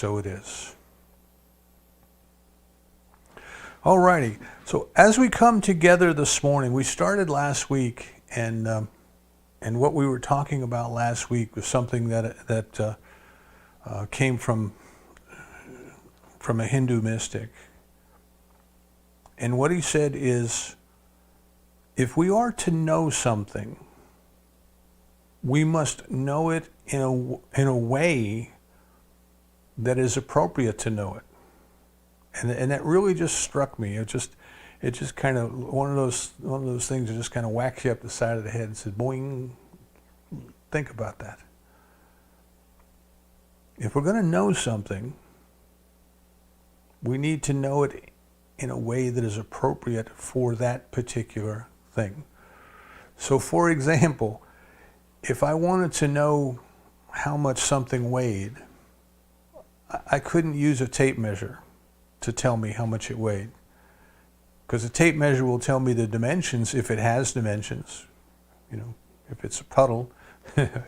so it is. Alrighty, so as we come together this morning, we started last week, and what we were talking about last week was something that came from a Hindu mystic. And what he said is, if we are to know something, we must know it in a way that is appropriate to know it. And that really just struck me. It just kind of one of those things that just kind of whacks you up the side of the head and says, boing. Think about that. If we're going to know something, we need to know it in a way that is appropriate for that particular thing. So, for example, if I wanted to know how much something weighed, I couldn't use a tape measure to tell me how much it weighed, because a tape measure will tell me the dimensions if it has dimensions. You know, if it's a puddle, it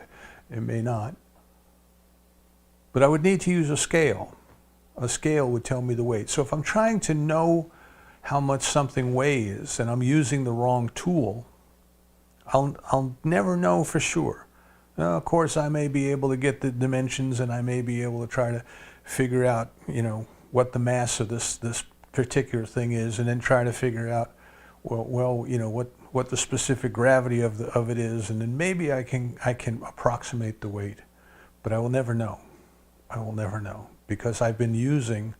may not. But I would need to use a scale. A scale would tell me the weight. So if I'm trying to know how much something weighs and I'm using the wrong tool, I'll never know for sure. Now, of course, I may be able to get the dimensions, and I may be able to try to figure out, you know, what the mass of this particular thing is, and then try to figure out, well, you know, what the specific gravity of it is, and then maybe I can approximate the weight, but I will never know. I will never know, because I've been using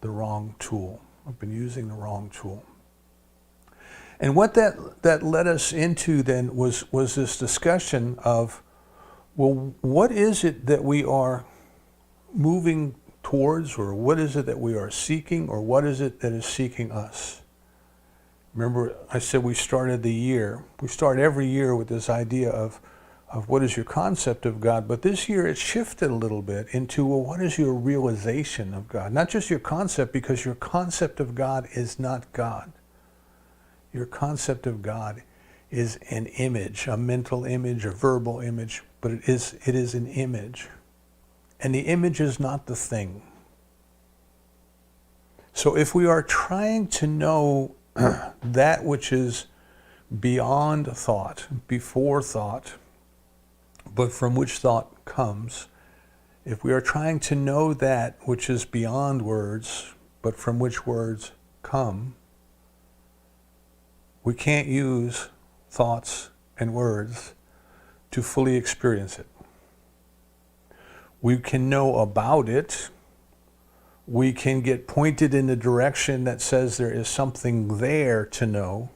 the wrong tool. I've been using the wrong tool. And what that led us into then was this discussion of, well, what is it that we are moving towards, or what is it that we are seeking, or what is it that is seeking us? Remember, I said we started the year. We start every year with this idea of what is your concept of God, but this year it shifted a little bit into, well, what is your realization of God? Not just your concept, because your concept of God is not God. Your concept of God is an image, a mental image, a verbal image, but it is an image. And the image is not the thing. So if we are trying to know that which is beyond thought, before thought, but from which thought comes, if we are trying to know that which is beyond words, but from which words come, we can't use thoughts and words to fully experience it. We can know about it. We can get pointed in the direction that says there is something there to know,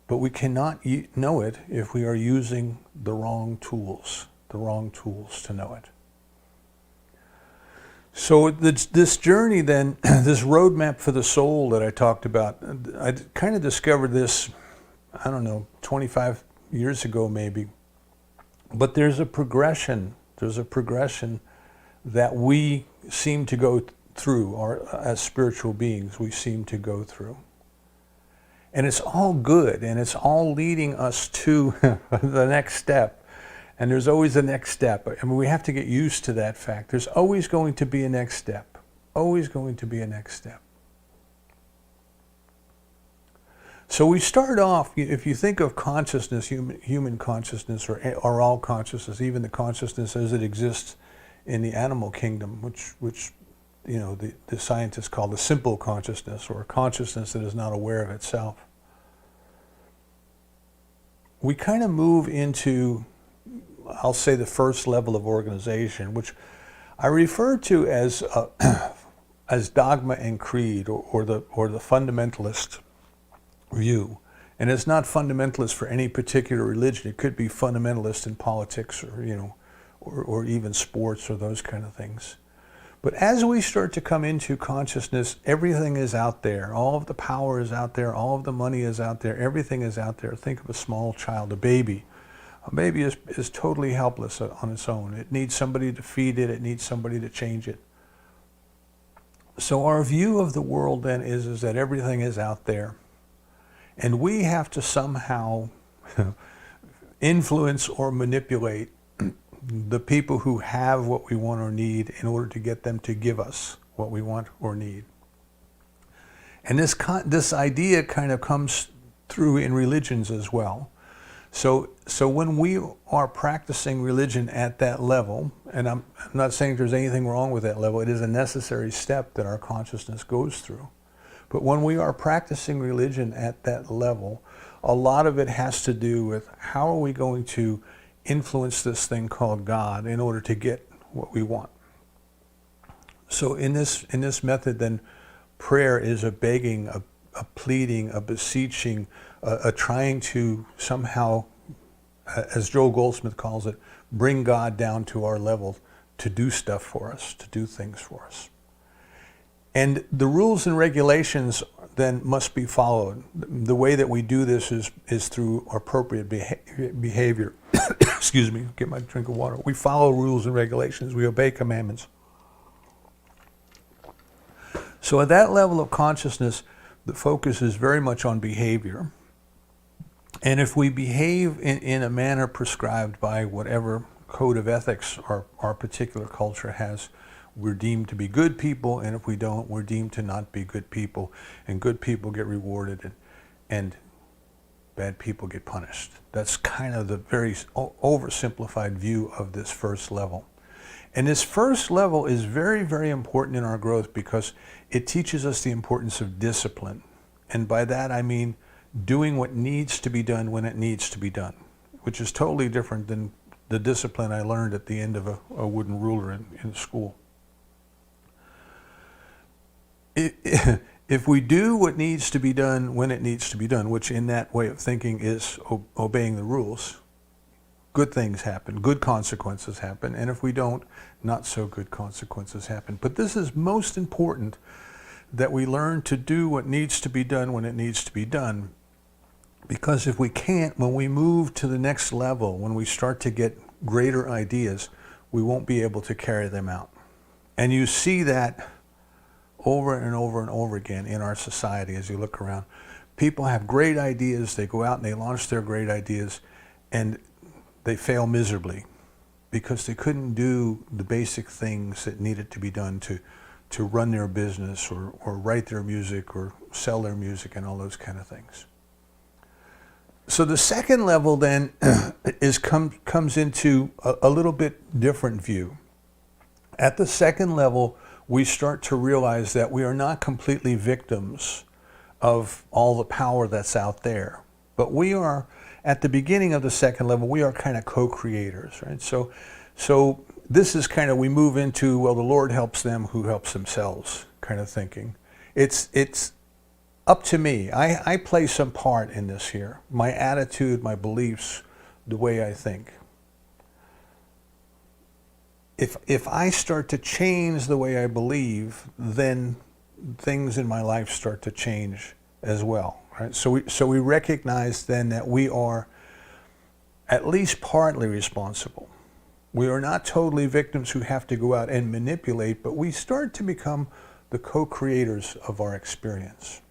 but we cannot know it if we are using the wrong tools to know it. So this journey then, this roadmap for the soul that I talked about, I kind of discovered this, I don't know, 25 years ago maybe. But there's a progression that we seem to go through, or as spiritual beings, we seem to go through. And it's all good, and it's all leading us to the next step. And there's always a next step. I mean, we have to get used to that fact. There's always going to be a next step. Always going to be a next step. So we start off, if you think of consciousness, human consciousness, or all consciousness, even the consciousness as it exists in the animal kingdom, which you know, the scientists call the simple consciousness, or a consciousness that is not aware of itself. We kind of move into, I'll say, the first level of organization, which I refer to as dogma and creed, or the fundamentalist view. And it's not fundamentalist for any particular religion. It could be fundamentalist in politics, or you know, or even sports, or those kind of things. But as we start to come into consciousness, everything is out there. All of the power is out there. All of the money is out there. Everything is out there. Think of a small child, a baby. A baby is totally helpless on its own. It needs somebody to feed it. It needs somebody to change it. So our view of the world then is that everything is out there. And we have to somehow influence or manipulate the people who have what we want or need in order to get them to give us what we want or need. And this idea kind of comes through in religions as well. So when we are practicing religion at that level, and I'm not saying there's anything wrong with that level, it is a necessary step that our consciousness goes through. But when we are practicing religion at that level, a lot of it has to do with how are we going to influence this thing called God in order to get what we want. So in this method, then, prayer is a begging, a pleading, a beseeching, a trying to somehow, as Joel Goldsmith calls it, bring God down to our level to do stuff for us, to do things for us. And the rules and regulations then must be followed. The way that we do this is through appropriate behavior. Excuse me, get my drink of water. We follow rules and regulations. We obey commandments. So at that level of consciousness, the focus is very much on behavior. And if we behave in a manner prescribed by whatever code of ethics our particular culture has, we're deemed to be good people, and if we don't, we're deemed to not be good people, and good people get rewarded, and bad people get punished. That's kind of the very oversimplified view of this first level. And this first level is very, very important in our growth because it teaches us the importance of discipline. And by that I mean doing what needs to be done when it needs to be done, which is totally different than the discipline I learned at the end of a wooden ruler in school. If we do what needs to be done when it needs to be done, which in that way of thinking is obeying the rules, good things happen, good consequences happen, and if we don't, not so good consequences happen. But this is most important, that we learn to do what needs to be done when it needs to be done, because if we can't, when we move to the next level, when we start to get greater ideas, we won't be able to carry them out. And you see that over and over and over again in our society as you look around. People have great ideas, they go out and they launch their great ideas, and they fail miserably because they couldn't do the basic things that needed to be done to run their business or write their music or sell their music and all those kind of things. So the second level then comes into a little bit different view. At the second level, we start to realize that we are not completely victims of all the power that's out there, but we are, at the beginning of the second level, we are kind of co-creators, right? So this is kind of, we move into, well, the Lord helps them who helps themselves kind of thinking. It's up to me. I play some part in this here. My attitude, my beliefs, the way I think. If I start to change the way I believe, then things in my life start to change as well, right? So we recognize then that we are at least partly responsible. We are not totally victims who have to go out and manipulate, but we start to become the co-creators of our experience.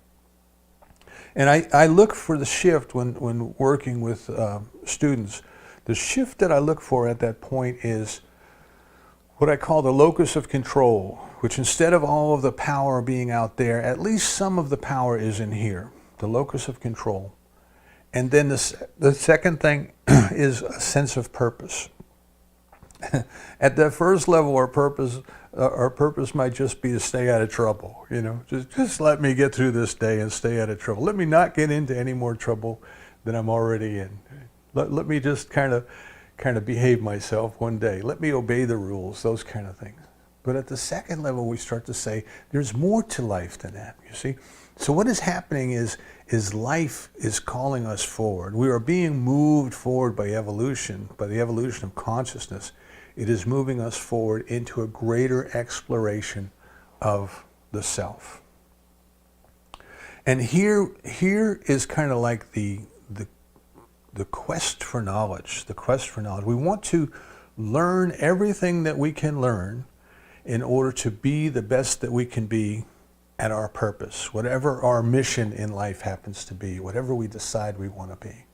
And I look for the shift when working with students. The shift that I look for at that point is what I call the locus of control, which instead of all of the power being out there, at least some of the power is in here, the locus of control. And then the second thing is a sense of purpose. At that first level, our purpose might just be to stay out of trouble. You know, just let me get through this day and stay out of trouble. Let me not get into any more trouble than I'm already in. Let me just kind of behave myself one day. Let me obey the rules, those kind of things. But at the second level, we start to say, there's more to life than that, you see? So what is happening is life is calling us forward. We are being moved forward by evolution, by the evolution of consciousness. It is moving us forward into a greater exploration of the self. And here is kind of like the quest for knowledge, We want to learn everything that we can learn in order to be the best that we can be at our purpose, whatever our mission in life happens to be, whatever we decide we want to be.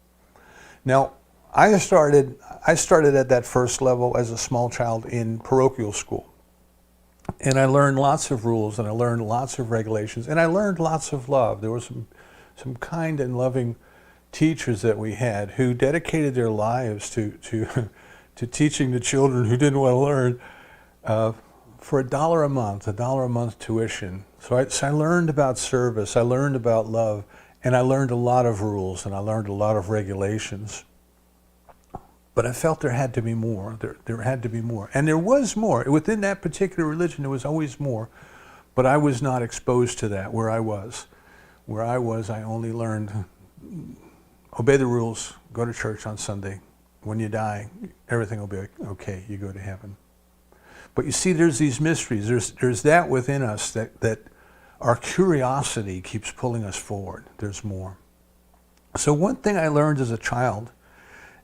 Now, I started at that first level as a small child in parochial school. And I learned lots of rules, and I learned lots of regulations, and I learned lots of love. There were some kind and loving teachers that we had who dedicated their lives to to teaching the children who didn't want to learn for $1 a month tuition. So I learned about service, I learned about love, and I learned a lot of rules, and I learned a lot of regulations. But I felt there had to be more. There had to be more. And there was more. Within that particular religion, there was always more. But I was not exposed to that where I was. I only learned, obey the rules, go to church on Sunday. When you die, everything will be okay. You go to heaven. But you see, there's these mysteries. There's that within us that our curiosity keeps pulling us forward. There's more. So one thing I learned as a child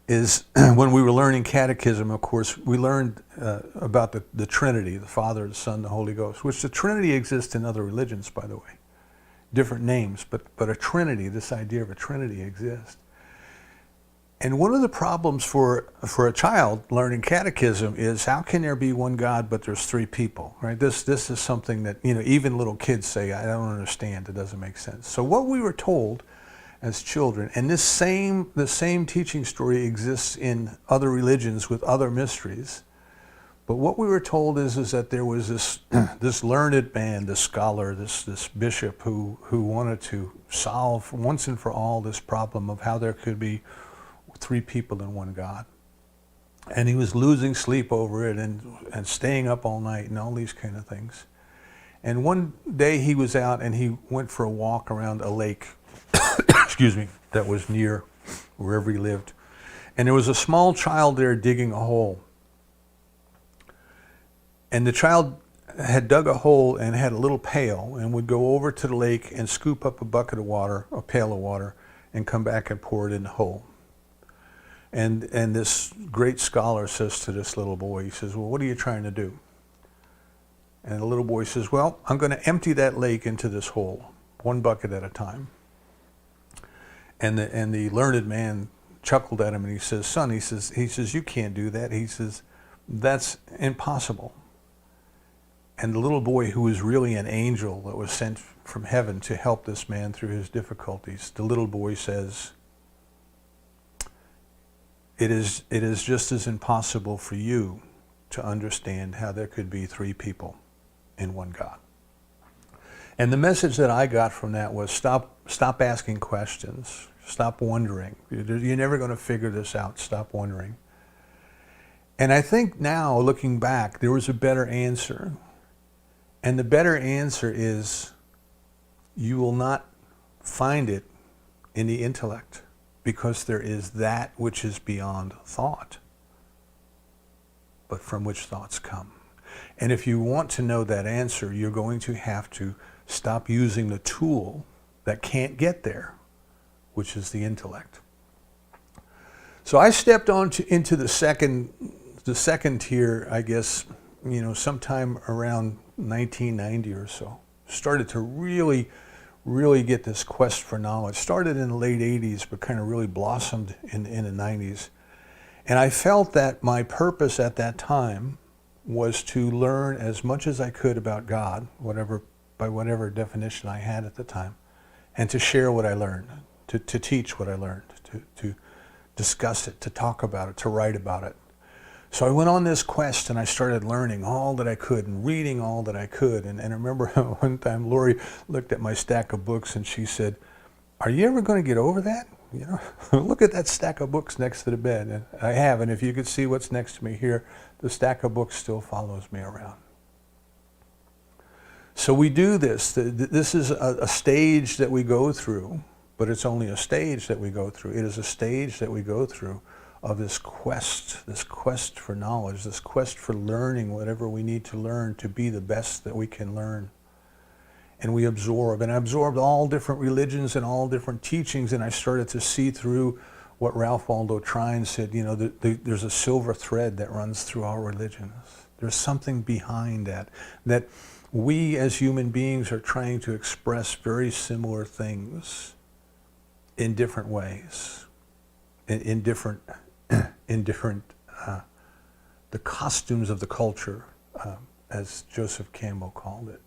is when we were learning catechism, of course, we learned about the Trinity, the Father, the Son, the Holy Ghost, which the Trinity exists in other religions, by the way. Different names, but a Trinity, this idea of a Trinity exists. And one of the problems for a child learning catechism is, how can there be one God but there's three people, right? This is something that, even little kids say, I don't understand, it doesn't make sense. So what we were told as children, and the same teaching story exists in other religions with other mysteries, but what we were told is that there was this learned man, this scholar, this bishop who wanted to solve once and for all this problem of how there could be three people in one God. And he was losing sleep over it and staying up all night and all these kind of things. And one day he was out and he went for a walk around a lake, excuse me, that was near wherever he lived. And there was a small child there digging a hole. And the child had dug a hole and had a little pail and would go over to the lake and scoop up a bucket of water, a pail of water, and come back and pour it in the hole. And this great scholar says to this little boy, he says, well, what are you trying to do? And the little boy says, well, I'm going to empty that lake into this hole, one bucket at a time. And the learned man chuckled at him and he says, son, he says, you can't do that. He says, that's impossible. And the little boy, who was really an angel that was sent from heaven to help this man through his difficulties, the little boy says, it is just as impossible for you to understand how there could be three people in one God. And the message that I got from that was stop asking questions. Stop wondering. You're never going to figure this out. Stop wondering. And I think now, looking back, there was a better answer. And the better answer is, you will not find it in the intellect, because there is that which is beyond thought, but from which thoughts come. And if you want to know that answer, you're going to have to stop using the tool that can't get there, which is the intellect. So I stepped into the second tier, I guess, sometime around 1990 or so. Started to really get this quest for knowledge. Started in the late 80s, but kind of really blossomed in the 90s. And I felt that my purpose at that time was to learn as much as I could about God, by whatever definition I had at the time, and to share what I learned, to teach what I learned, to discuss it, to talk about it, to write about it. So I went on this quest and I started learning all that I could and reading all that I could. And I remember one time Lori looked at my stack of books and she said, are you ever going to get over that? Look at that stack of books next to the bed. And I have, and if you could see what's next to me here, the stack of books still follows me around. So we do this. This is a stage that we go through, but it's only a stage that we go through. It is a stage that we go through of this quest for knowledge, this quest for learning whatever we need to learn to be the best that we can learn. And we absorb, and I absorbed all different religions and all different teachings, and I started to see through what Ralph Waldo Trine said, there's a silver thread that runs through all religions. There's something behind that we as human beings are trying to express very similar things in different ways, in different the costumes of the culture, as Joseph Campbell called it.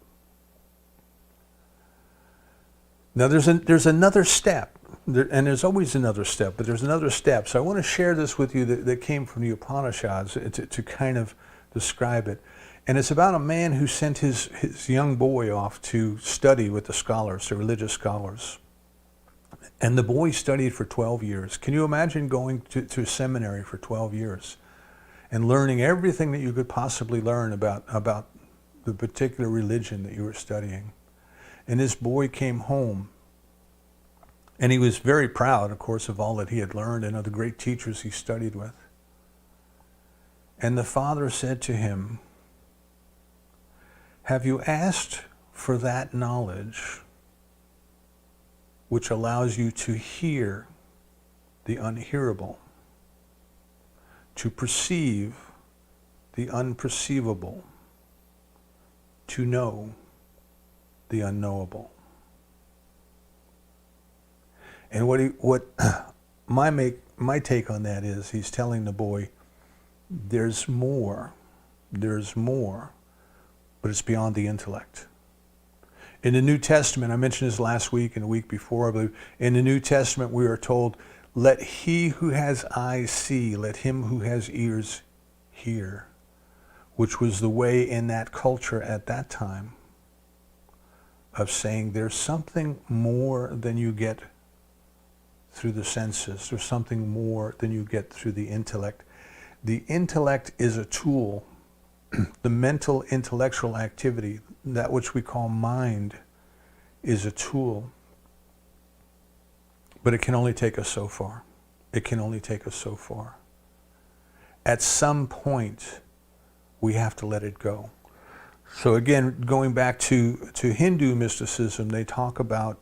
Now there's another step, and there's always another step, but there's another step. So I want to share this with you that came from the Upanishads to kind of describe it. And it's about a man who sent his young boy off to study with the scholars, the religious scholars. And the boy studied for 12 years. Can you imagine going to a seminary for 12 years and learning everything that you could possibly learn about the particular religion that you were studying? And this boy came home, and he was very proud, of course, of all that he had learned and of the great teachers he studied with. And the father said to him, "Have you asked for that knowledge which allows you to hear the unhearable, to perceive the unperceivable, to know the unknowable?" And what my take on that is, he's telling the boy, there's more, but it's beyond the intellect. In the New Testament, I mentioned this last week and the week before, I believe, in the New Testament we are told, let he who has eyes see, let him who has ears hear, which was the way in that culture at that time of saying there's something more than you get through the senses. There's something more than you get through the intellect. The intellect is a tool. The mental intellectual activity, that which we call mind, is a tool. But it can only take us so far. It can only take us so far. At some point, we have to let it go. So again, going back to Hindu mysticism, they talk about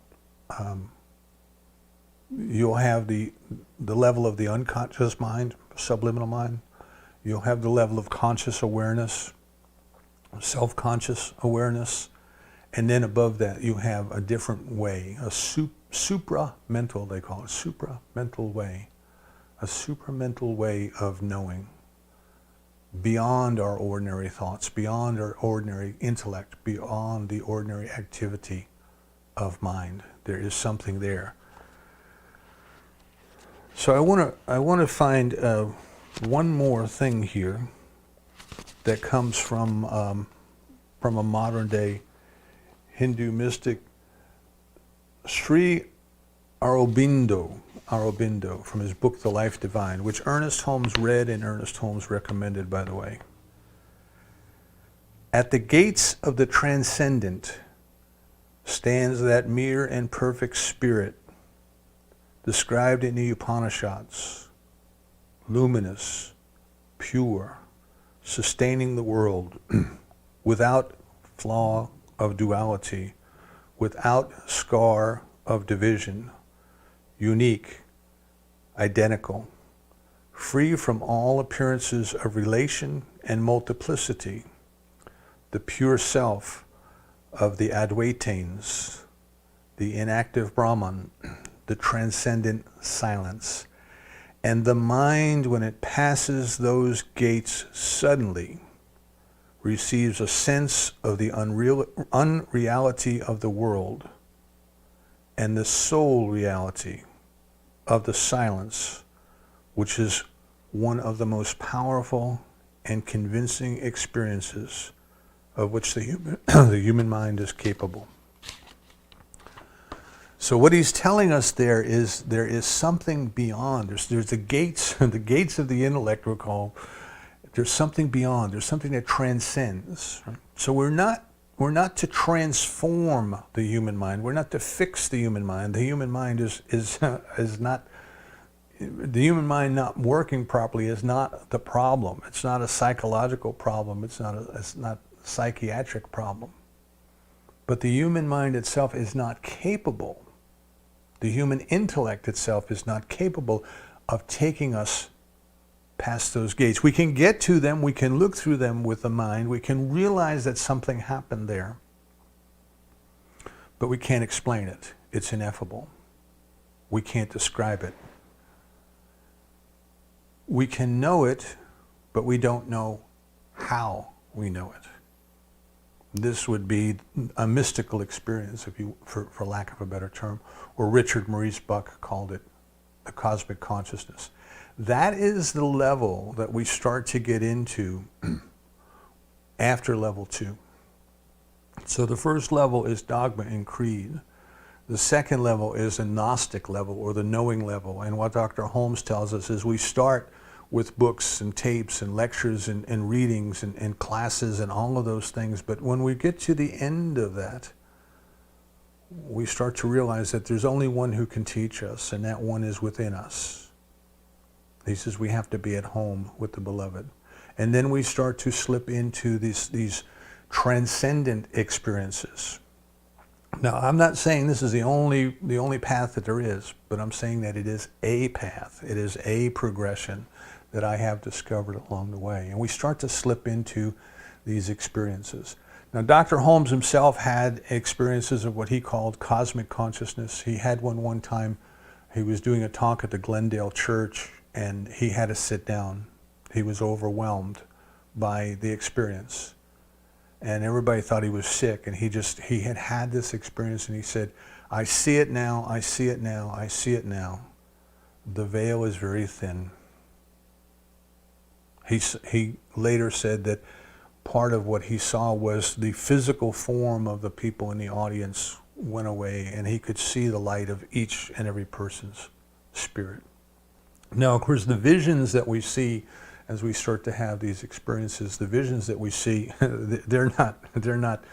you'll have the level of the unconscious mind, subliminal mind. You'll have the level of conscious awareness, self-conscious awareness, and then above that you have a different way, a supra-mental, they call it, supra-mental way, a supra-mental way of knowing, beyond our ordinary thoughts, beyond our ordinary intellect, beyond the ordinary activity of mind. There is something there. So I want to find one more thing here that comes from a modern day Hindu mystic, Sri Aurobindo, from his book The Life Divine, which Ernest Holmes read and Ernest Holmes recommended, by the way. At the gates of the transcendent stands that mere and perfect spirit described in the Upanishads, luminous, pure, sustaining the world, without flaw of duality, without scar of division, unique, identical, free from all appearances of relation and multiplicity, the pure self of the Advaitains, the inactive Brahman, the transcendent silence. And the mind, when it passes those gates, suddenly receives a sense of the unreality of the world and the sole reality of the silence, which is one of the most powerful and convincing experiences of which the human mind is capable. So what he's telling us there is something beyond. There's the gates, the gates of the intellect, we're called. There's something beyond. There's something that transcends. So we're not to transform the human mind. We're not to fix the human mind. The human mind is not. The human mind not working properly is not the problem. It's not a psychological problem. It's not a psychiatric problem. But the human mind itself is not capable. The human intellect itself is not capable of taking us past those gates. We can get to them, we can look through them with the mind, we can realize that something happened there, but we can't explain it. It's ineffable. We can't describe it. we can know it, but we don't know how we know it. This would be a mystical experience, if you, for lack of a better term, or Richard Maurice Buck called it the cosmic consciousness. That is the level that we start to get into after level 2. So the first level is dogma and creed. The second level is the Gnostic level, or the knowing level. And what Dr. Holmes tells us is we start with books and tapes and lectures and readings and classes and all of those things. But when we get to the end of that, we start to realize that there's only one who can teach us, and that one is within us. He says we have to be at home with the beloved. And then we start to slip into these transcendent experiences. Now, I'm not saying this is the only path that there is, but I'm saying that it is a path. It is a progression that I have discovered along the way. And we start to slip into these experiences. Now, Dr. Holmes himself had experiences of what he called cosmic consciousness. He had one time. He was doing a talk at the Glendale Church, and he had to sit down. He was overwhelmed by the experience. And everybody thought he was sick, and he had this experience, and he said, I see it now, I see it now, I see it now. The veil is very thin. He later said that part of what he saw was the physical form of the people in the audience went away, and he could see the light of each and every person's spirit. Now, of course, the visions that we see as we start to have these experiences, the visions that we see, they're not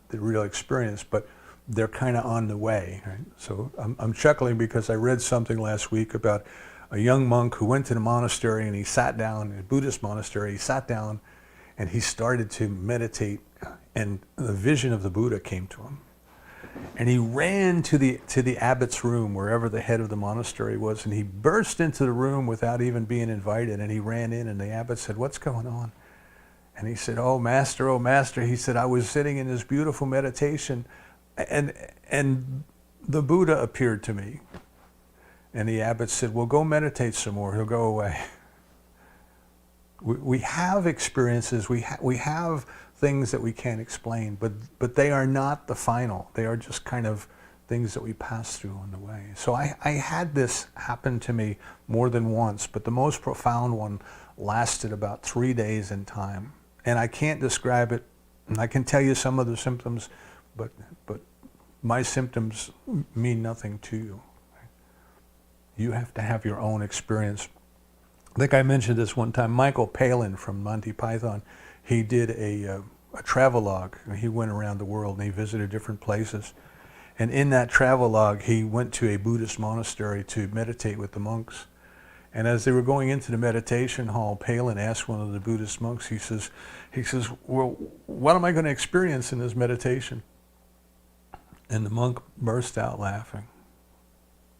the real experience, but they're kind of on the way. Right? So I'm chuckling because I read something last week about a young monk who went to the monastery, and he sat down, in a Buddhist monastery, he sat down and he started to meditate, and the vision of the Buddha came to him. And he ran to the abbot's room, wherever the head of the monastery was, and he burst into the room without even being invited, and he ran in, and the abbot said, what's going on? And he said, oh master, he said, I was sitting in this beautiful meditation, and the Buddha appeared to me. And the abbot said, well, go meditate some more, he'll go away. We have experiences, we have things that we can't explain, but they are not the final. They are just kind of things that we pass through on the way. So I had this happen to me more than once, but the most profound one lasted about 3 days in time. And I can't describe it, and I can tell you some of the symptoms, but my symptoms mean nothing to you. You have to have your own experience. I think I mentioned this one time. Michael Palin from Monty Python, he did a travelogue. He went around the world and he visited different places. And in that travelogue, he went to a Buddhist monastery to meditate with the monks. And as they were going into the meditation hall, Palin asked one of the Buddhist monks, he says, well, what am I going to experience in this meditation? And the monk burst out laughing.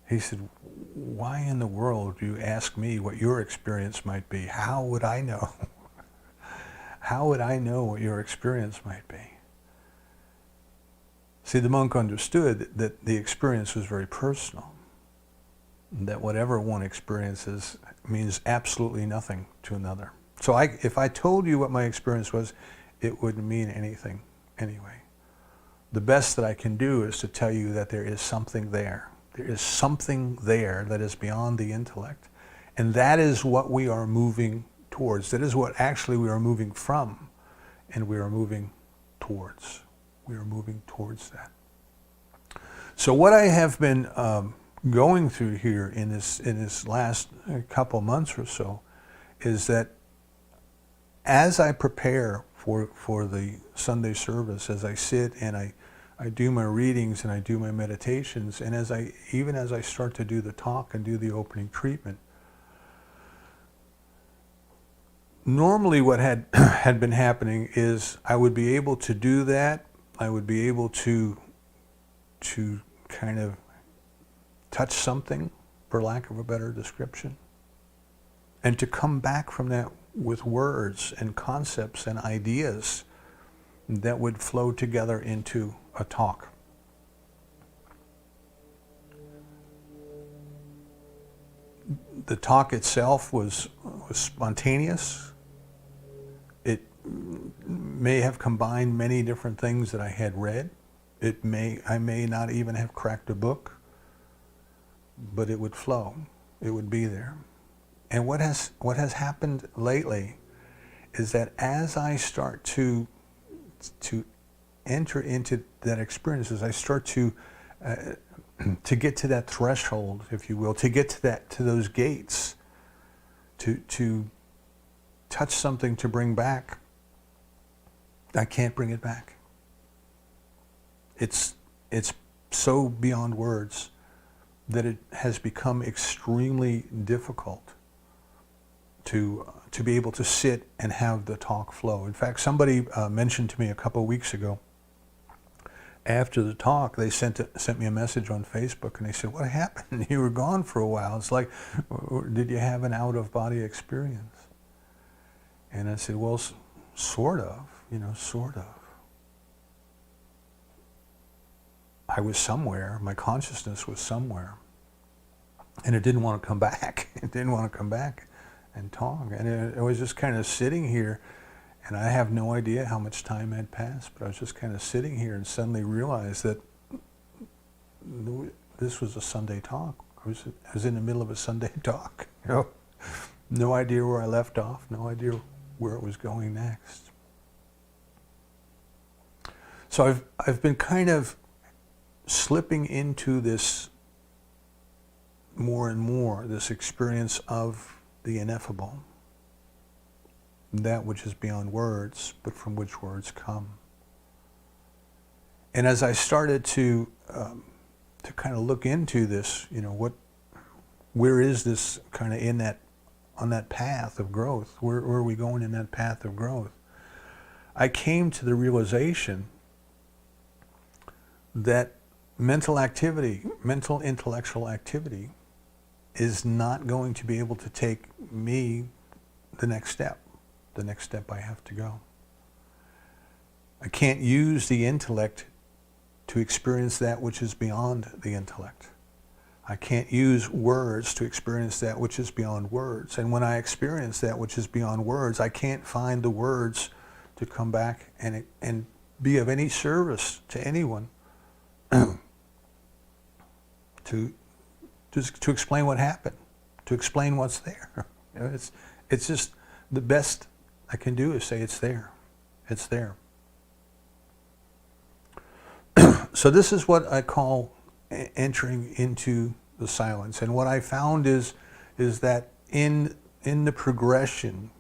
He said, why in the world do you ask me what your experience might be? How would I know? How would I know what your experience might be? See, the monk understood that the experience was very personal, that whatever one experiences means absolutely nothing to another. So if I told you what my experience was, it wouldn't mean anything anyway. The best that I can do is to tell you that there is something there. There is something there that is beyond the intellect. And that is what we are moving towards. That is what actually we are moving from. And we are moving towards. We are moving towards that. So what I have been going through here in this last couple months or so is that as I prepare for the Sunday service, as I sit and I do my readings and I do my meditations, and even as I start to do the talk and do the opening treatment, normally what had been happening is I would be able to do that. I would be able to kind of touch something, for lack of a better description, and to come back from that with words and concepts and ideas that would flow together into a talk. The talk itself was spontaneous. It may have combined many different things that I had read. I may not even have cracked a book, but it would flow. It would be there. And what has happened lately is that as I start to enter into that experience, as I start to get to that threshold, if you will, to get to those gates, to touch something to bring back, I can't bring it back. It's so beyond words that it has become extremely difficult to be able to sit and have the talk flow. In fact, somebody mentioned to me a couple of weeks ago, after the talk, they sent me a message on Facebook, and they said, "What happened? You were gone for a while. It's like, did you have an out-of-body experience?" And I said, "Well, sort of, sort of. I was somewhere. My consciousness was somewhere, and it didn't want to come back. It didn't want to come back and talk. And I was just kind of sitting here, and I have no idea how much time had passed, but I was just kind of sitting here and suddenly realized that this was a Sunday talk. I was in the middle of a Sunday talk. No idea where I left off, no idea where it was going next. So I've been kind of slipping into this more and more, this experience of the ineffable, that which is beyond words, but from which words come. And as I started to kind of look into this, where is this kind of on that path of growth? Where are we going in that path of growth? I came to the realization that mental intellectual activity is not going to be able to take me the next step I have to go. I can't use the intellect to experience that which is beyond the intellect. I can't use words to experience that which is beyond words. And when I experience that which is beyond words, I can't find the words to come back and be of any service to anyone to explain what happened, to explain what's there. It's just the best I can do is say it's there. It's there. So this is what I call entering into the silence. And what I found is that in the progression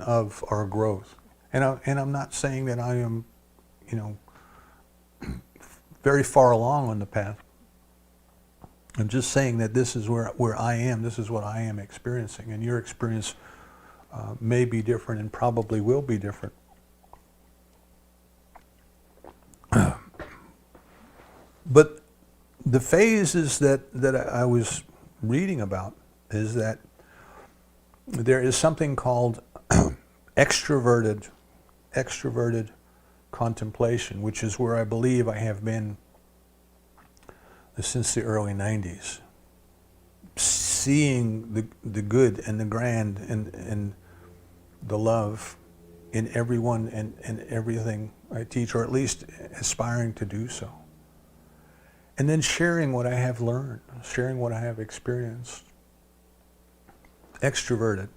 of our growth, and I'm not saying that I am, very far along on the path. I'm just saying that this is where I am. This is what I am experiencing, and your experience may be different and probably will be different. But the phases that I was reading about is that there is something called extroverted contemplation, which is where I believe I have been since the early 90s. Seeing the good and the grand and the love in everyone and everything I teach, or at least aspiring to do so. And then sharing what I have learned, sharing what I have experienced. Extroverted,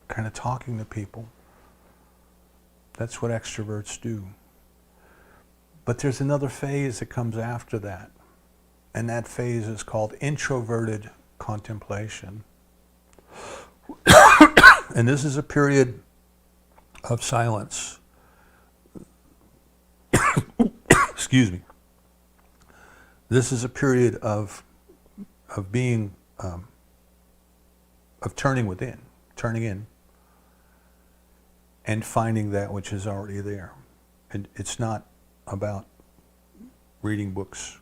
kind of talking to people. That's what extroverts do. But there's another phase that comes after that. And that phase is called introverted contemplation. And this is a period of silence. Excuse me. This is a period of being, of turning within, turning in, and finding that which is already there. And it's not about reading books,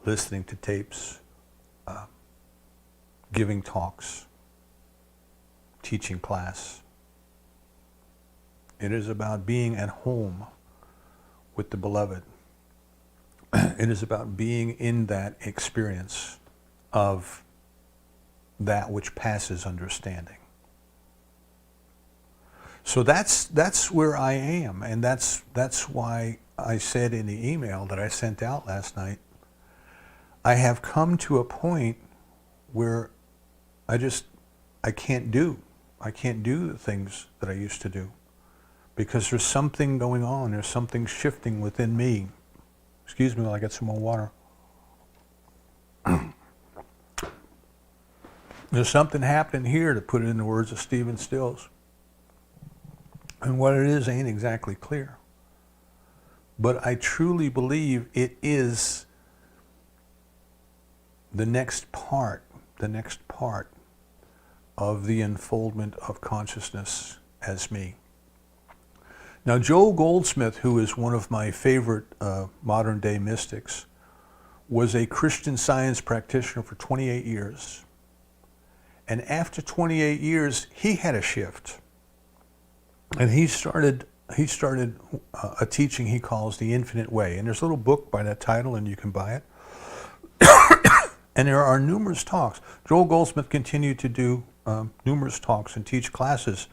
listening to tapes, giving talks, teaching class. It is about being at home with the beloved. It is about being in that experience of that which passes understanding. So that's where I am, and that's why I said in the email that I sent out last night, I have come to a point where I can't do the things that I used to do, because there's something going on, there's something shifting within me. Excuse me while I get some more water. There's something happening here, to put it in the words of Stephen Stills. And what it is ain't exactly clear. But I truly believe it is the next part of the unfoldment of consciousness as me. Now, Joel Goldsmith, who is one of my favorite modern day mystics, was a Christian Science practitioner for 28 years. And after 28 years, he had a shift. And he started a teaching he calls The Infinite Way. And there's a little book by that title, and you can buy it. And there are numerous talks. Joel Goldsmith continued to do numerous talks and teach classes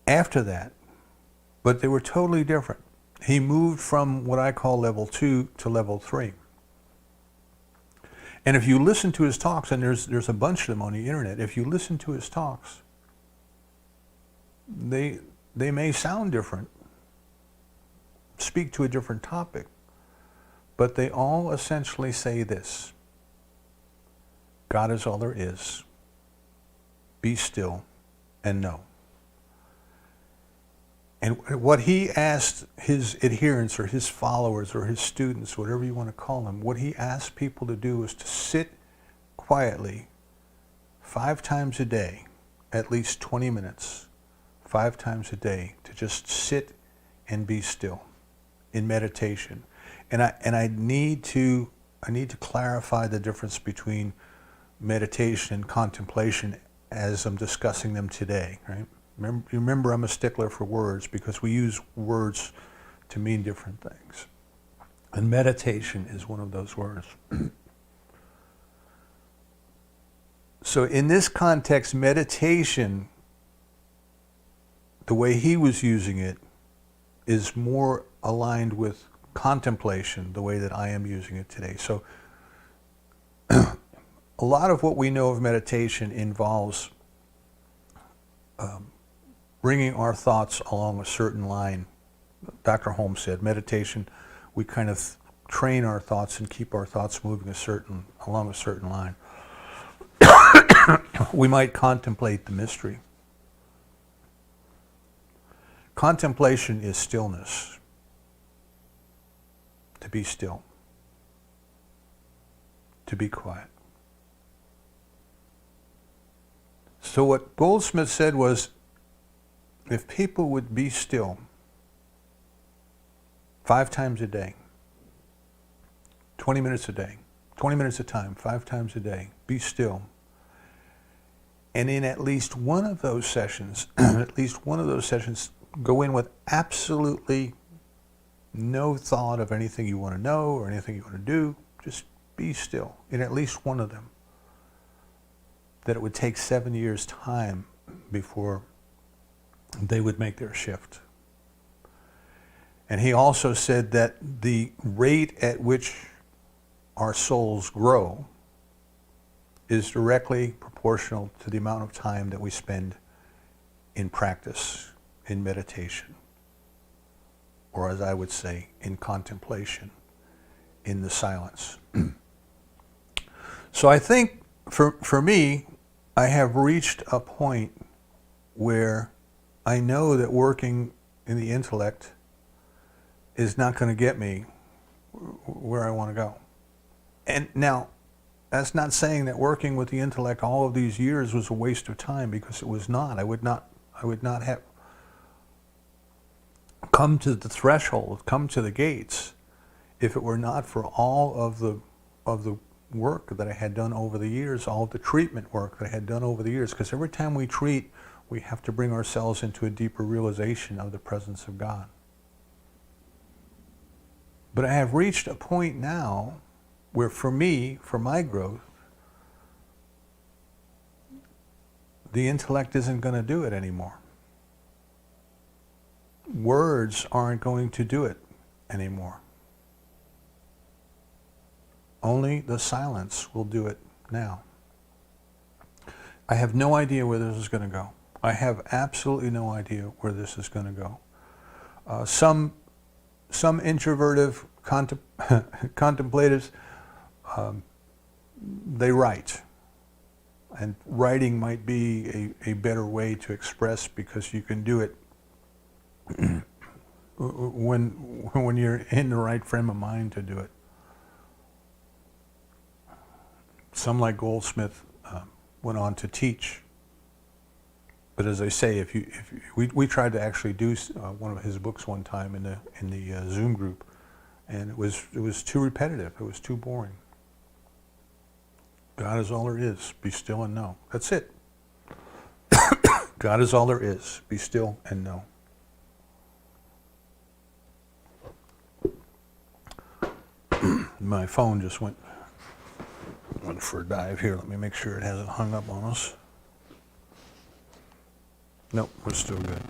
after that, but they were totally different. He moved from what I call level 2 to level 3. And if you listen to his talks, and there's a bunch of them on the internet, if you listen to his talks, they may sound different, speak to a different topic, but they all essentially say this: God is all there is. Be still and know. And what he asked his adherents or his followers or his students, whatever you want to call them, what he asked people to do is to sit quietly 5 times a day, at least 20 minutes, 5 times a day, to just sit and be still in meditation. And I need to clarify the difference between meditation and contemplation as I'm discussing them today, right? Remember, I'm a stickler for words, because we use words to mean different things. And meditation is one of those words. So in this context, meditation, the way he was using it, is more aligned with contemplation, the way that I am using it today. So a lot of what we know of meditation involves bringing our thoughts along a certain line. Dr. Holmes said, meditation, we kind of train our thoughts and keep our thoughts moving along a certain line. We might contemplate the mystery. Contemplation is stillness. To be still. To be quiet. So what Goldsmith said was, if people would be still 5 times a day, 20 minutes a day, 20 minutes a time, 5 times a day, be still. And in at least one of those sessions, go in with absolutely no thought of anything you want to know or anything you want to do. Just be still in at least one of them. That it would take 7 years' time before they would make their shift. And he also said that the rate at which our souls grow is directly proportional to the amount of time that we spend in practice, in meditation, or as I would say, in contemplation, in the silence. So I think for me, I have reached a point where I know that working in the intellect is not going to get me where I want to go. And now, that's not saying that working with the intellect all of these years was a waste of time, because it was not. I would not have come to the threshold, come to the gates, if it were not for all of the work that I had done over the years, all of the treatment work that I had done over the years. Because every time we treat, we have to bring ourselves into a deeper realization of the presence of God. But I have reached a point now where, for me, for my growth, the intellect isn't going to do it anymore. Words aren't going to do it anymore. Only the silence will do it now. I have no idea where this is going to go. I have absolutely no idea where this is going to go. Some introvertive contemplatives, they write. And writing might be a better way to express, because you can do it when you're in the right frame of mind to do it. Some, like Goldsmith, went on to teach. But as I say, we tried to actually do one of his books one time in the Zoom group, and it was too repetitive. It was too boring. God is all there is. Be still and know. That's it. God is all there is. Be still and know. My phone just went for a dive here. Let me make sure it hasn't hung up on us. Nope, we're still good.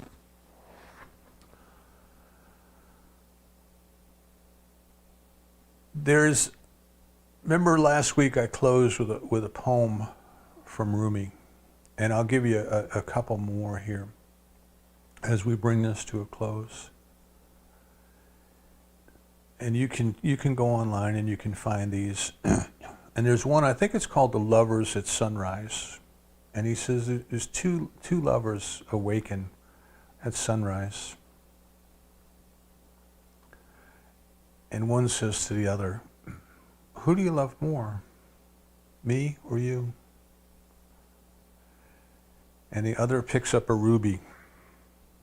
Remember last week I closed with a poem from Rumi, and I'll give you a couple more here as we bring this to a close. And you can go online and you can find these. And there's one, I think it's called The Lovers at Sunrise. And he says there's two lovers awaken at sunrise. And one says to the other, "Who do you love more, me or you?" And the other picks up a ruby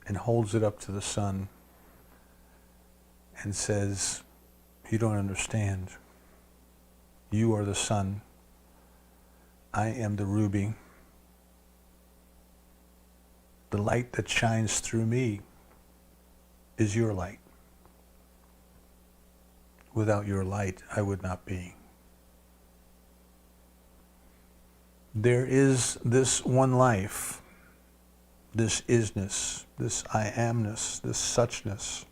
and holds it up to the sun and says, "You don't understand. You are the sun. I am the ruby. The light that shines through me is your light. Without your light, I would not be." There is this one life, this isness, this I amness, this suchness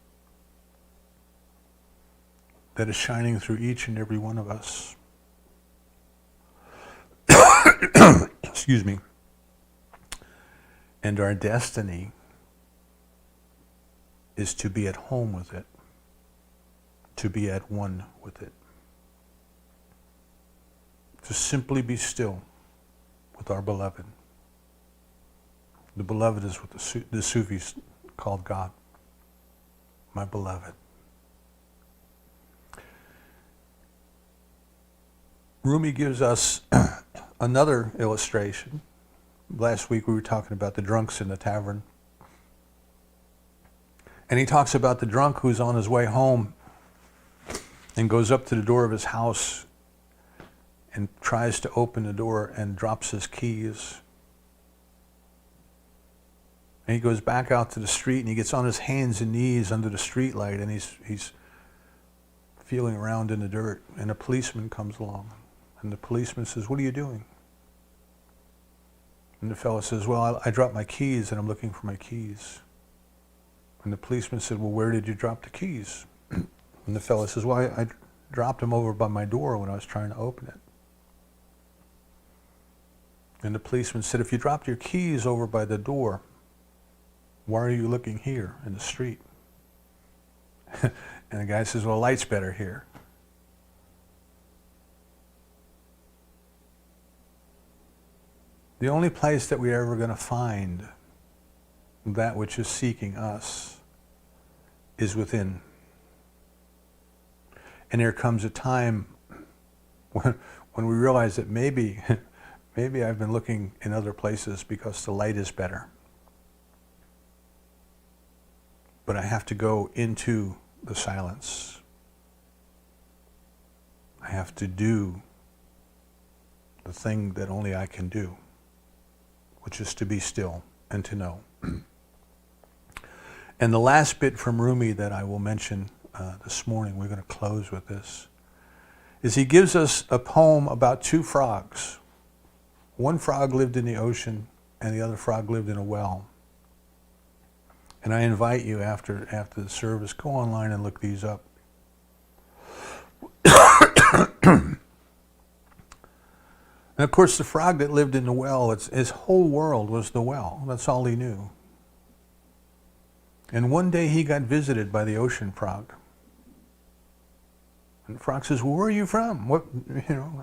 that is shining through each and every one of us. Excuse me. And our destiny is to be at home with it, to be at one with it, to simply be still with our beloved. The beloved is what the Sufis called God, my beloved. Rumi gives us another illustration. Last week we were talking about the drunks in the tavern. And he talks about the drunk who's on his way home and goes up to the door of his house and tries to open the door and drops his keys. And he goes back out to the street and he gets on his hands and knees under the street light, and he's feeling around in the dirt, and a policeman comes along. And the policeman says, "What are you doing?" And the fellow says, "Well, I dropped my keys and I'm looking for my keys." And the policeman said, "Well, where did you drop the keys?" And the fellow says, "Well, I dropped them over by my door when I was trying to open it." And the policeman said, "If you dropped your keys over by the door, why are you looking here in the street?" And the guy says, "Well, light's better here." The only place that we're ever going to find that which is seeking us is within. And there comes a time when we realize that maybe I've been looking in other places because the light is better. But I have to go into the silence. I have to do the thing that only I can do, which is to be still and to know. And the last bit from Rumi that I will mention this morning, we're going to close with this, is he gives us a poem about two frogs. One frog lived in the ocean and the other frog lived in a well. And I invite you after the service, go online and look these up. And of course, the frog that lived in the well, his whole world was the well. That's all he knew. And one day he got visited by the ocean frog. And the frog says, well, where are you from? What,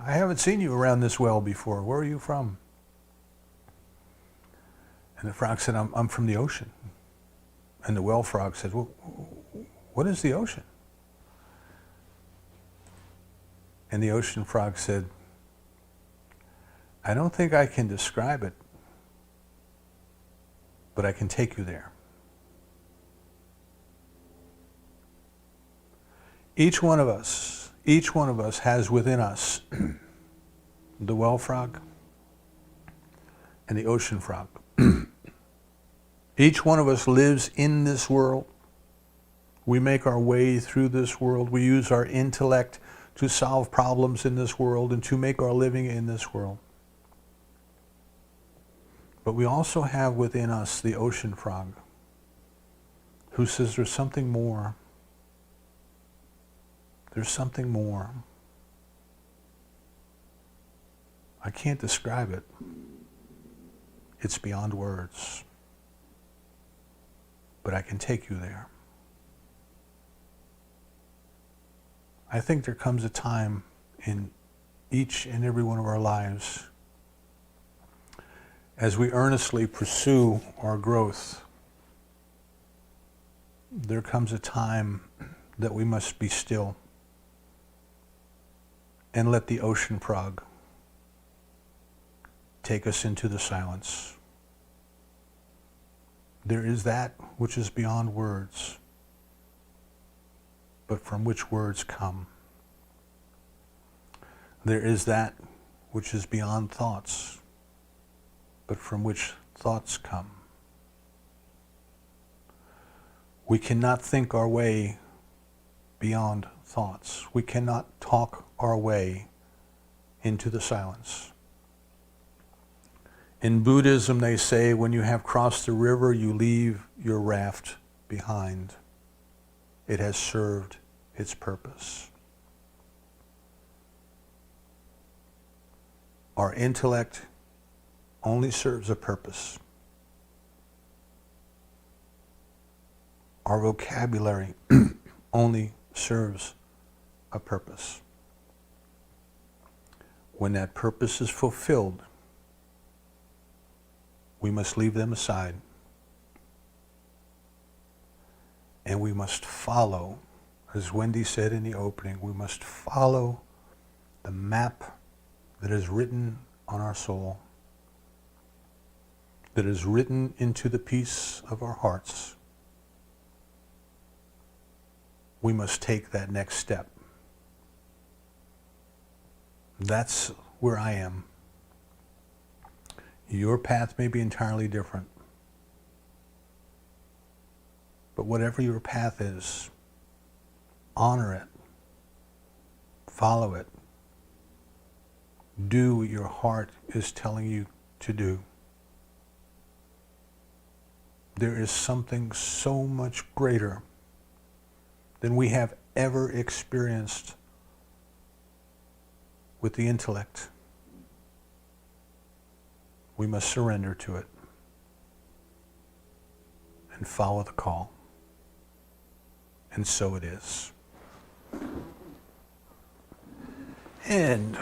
I haven't seen you around this well before. Where are you from? And the frog said, I'm from the ocean. And the well frog said, well, what is the ocean? And the ocean frog said, I don't think I can describe it, but I can take you there. Each one of us has within us the well frog and the ocean frog. Each one of us lives in this world. We make our way through this world. We use our intellect to solve problems in this world and to make our living in this world. But we also have within us the ocean frog, who says there's something more. There's something more. I can't describe it. It's beyond words. But I can take you there. I think there comes a time in each and every one of our lives as we earnestly pursue our growth, there comes a time that we must be still and let the ocean frog take us into the silence. There is that which is beyond words, but from which words come. There is that which is beyond thoughts, but from which thoughts come. We cannot think our way beyond thoughts. We cannot talk our way into the silence. In Buddhism, they say, when you have crossed the river, you leave your raft behind. It has served its purpose. Our intellect only serves a purpose. Our vocabulary only serves a purpose. When that purpose is fulfilled, we must leave them aside. And we must follow, as Wendy said in the opening, we must follow the map that is written on our soul, that is written into the peace of our hearts. We must take that next step. That's where I am. Your path may be entirely different. But whatever your path is, honor it. Follow it. Do what your heart is telling you to do. There is something so much greater than we have ever experienced with the intellect. We must surrender to it and follow the call. And so it is. And